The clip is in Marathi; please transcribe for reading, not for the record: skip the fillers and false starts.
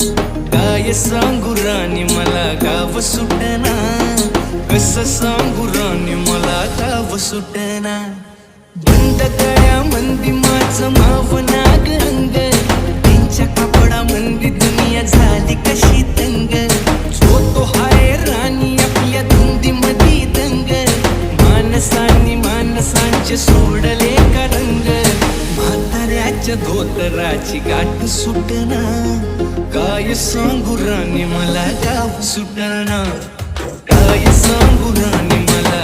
काय सांगू राणी मला गाव सुटना, कसं सांगू राणी मला गाव सुटना. बंद गळ्या मंदी माझं मावना रंग, त्यांच्या कापडा मंदी दुनिया झाली कशी तंग. जो तो हाय राणी आपल्या धुंदी मधी दंग, माणसांनी माणसांचे सोडले का रंग. म्हाताऱ्याच्या धोतराची गाठ सुटना, काय सांगू राणी मला गाव सुटना. काय सांगू राणी मला